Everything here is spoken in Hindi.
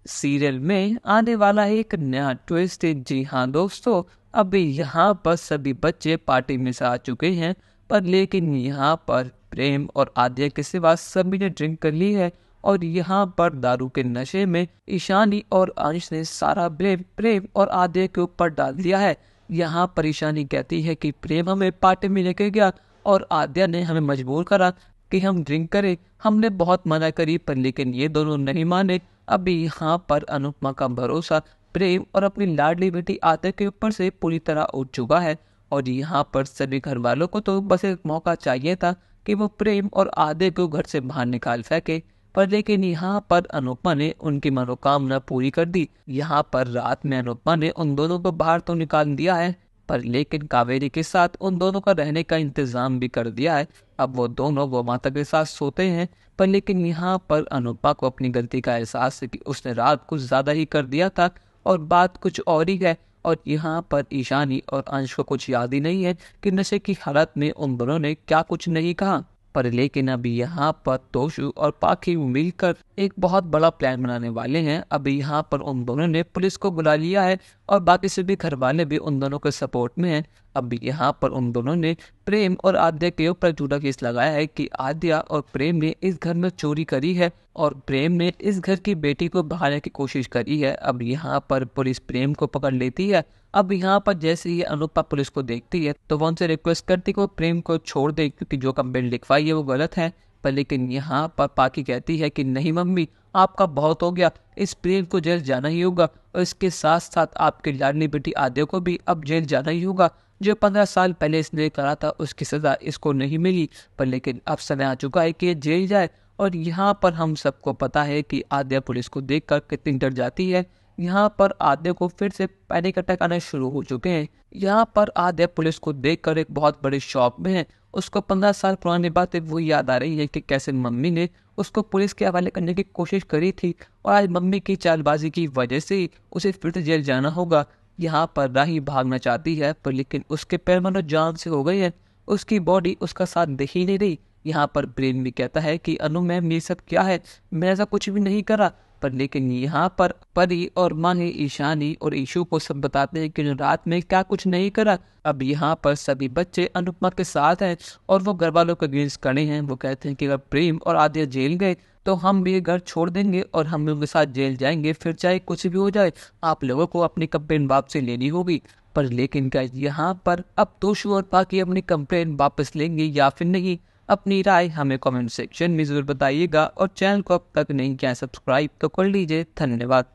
सीरियल में आने वाला है एक नया ट्विस्ट। जी हाँ दोस्तों, अभी यहाँ पर सभी बच्चे पार्टी में से आ चुके हैं, पर लेकिन यहाँ पर प्रेम और आद्या के सिवा सभी ने ड्रिंक कर ली है। और यहाँ पर दारू के नशे में ईशानी और अंश ने सारा ब्लेम प्रेम और आद्या के ऊपर डाल दिया है। यहाँ पर ईशानी कहती है कि प्रेम हमें पार्टी में लेके गया और आद्या ने हमें मजबूर करा कि हम ड्रिंक करें। हमने बहुत मना करी पर लेकिन ये दोनों नहीं माने। अभी यहाँ पर अनुपमा का भरोसा प्रेम और अपनी लाडली बेटी आद्या के ऊपर से पूरी तरह उठ चुका है। और यहाँ पर सभी घर वालों को तो बस एक मौका चाहिए था कि वो प्रेम और आद्या को घर से बाहर निकाल फेंके, पर लेकिन यहाँ पर अनुपमा ने उनकी मनोकामना पूरी कर दी। यहाँ पर रात में अनुपमा ने उन दोनों को बाहर तो निकाल दिया है, पर लेकिन कावेरी के साथ उन दोनों का रहने का इंतजाम भी कर दिया है। अब वो दोनों वो माता के साथ सोते हैं, पर लेकिन यहाँ पर अनुपमा को अपनी गलती का एहसास है कि उसने रात कुछ ज्यादा ही कर दिया था और बात कुछ और ही है। और यहाँ पर ईशानी और अंश को कुछ याद ही नहीं है कि नशे की हालत में उन दोनों ने क्या कुछ नहीं कहा। पर लेकिन अभी यहाँ पर तोशु और पाखी मिलकर एक बहुत बड़ा प्लान बनाने वाले हैं। अभी यहाँ पर उन दोनों ने पुलिस को बुला लिया है और बाकी सभी घर वाले भी उन दोनों के सपोर्ट में हैं। अभी यहाँ पर उन दोनों ने प्रेम और आद्या के ऊपर झूठा केस लगाया है कि आद्या और प्रेम ने इस घर में चोरी करी है और प्रेम ने इस घर की बेटी को भगाने की कोशिश करी है। अब यहाँ पर पुलिस प्रेम को पकड़ लेती है। अब यहाँ पर जैसे ही अनुपमा पुलिस को देखती है तो वो उनसे रिक्वेस्ट करती है कि वो प्रेम को छोड़ दे क्योंकि जो कंप्लेंट लिखवाई है वो गलत है। पर लेकिन यहाँ पर पाकी कहती है कि नहीं मम्मी, आपका बहुत हो गया, इस प्रेम को जेल जाना ही होगा और इसके साथ साथ आपके लाडली बेटी आद्या को भी अब जेल जाना ही होगा। जो 15 साल पहले इसने करा था उसकी सजा इसको नहीं मिली, पर लेकिन अब समय आ चुका है कि ये जेल जाए। और यहाँ पर हम सबको पता है कि आद्या पुलिस को देखकर कितनी डर जाती है। यहाँ पर आद्या को फिर से पैनिक अटैक आने शुरू हो चुके हैं। यहाँ पर आद्या पुलिस को देखकर एक बहुत बड़े शॉक में है। उसको 15 साल पुरानी बातें वो याद आ रही है कि कैसे मम्मी ने उसको पुलिस के हवाले करने की कोशिश करी थी और आज मम्मी की चालबाजी की वजह से उसे फिर से जेल जाना होगा। यहाँ पर राही भागना चाहती है पर लेकिन उसके पैर मानो जान से हो गए हैं, उसकी बॉडी उसका साथ दे ही नहीं रही। यहाँ पर प्रेम भी कहता है कि अनु मैम ये सब क्या है, मैं ऐसा कुछ भी नहीं करा। पर लेकिन यहाँ पर परी और माही ईशानी और ईशु को सब बताते हैं कि रात में क्या कुछ नहीं करा। अब यहाँ पर सभी बच्चे अनुपमा के साथ हैं और वो घर वालों के अगेंस्ट खड़े हैं। वो कहते हैं कि अगर प्रेम और आद्या जेल गए तो हम भी घर छोड़ देंगे और हम भी उनके साथ जेल जाएंगे, फिर चाहे कुछ भी हो जाए आप लोगों को अपनी कंप्लेन वापस लेनी होगी। पर लेकिन क्या यहाँ पर अब तोशु और पाकी अपनी कंप्लेन वापस लेंगे या फिर नहीं? अपनी राय हमें कमेंट सेक्शन में जरूर बताइएगा और चैनल को अब तक नहीं किया सब्सक्राइब तो कर लीजिए। धन्यवाद।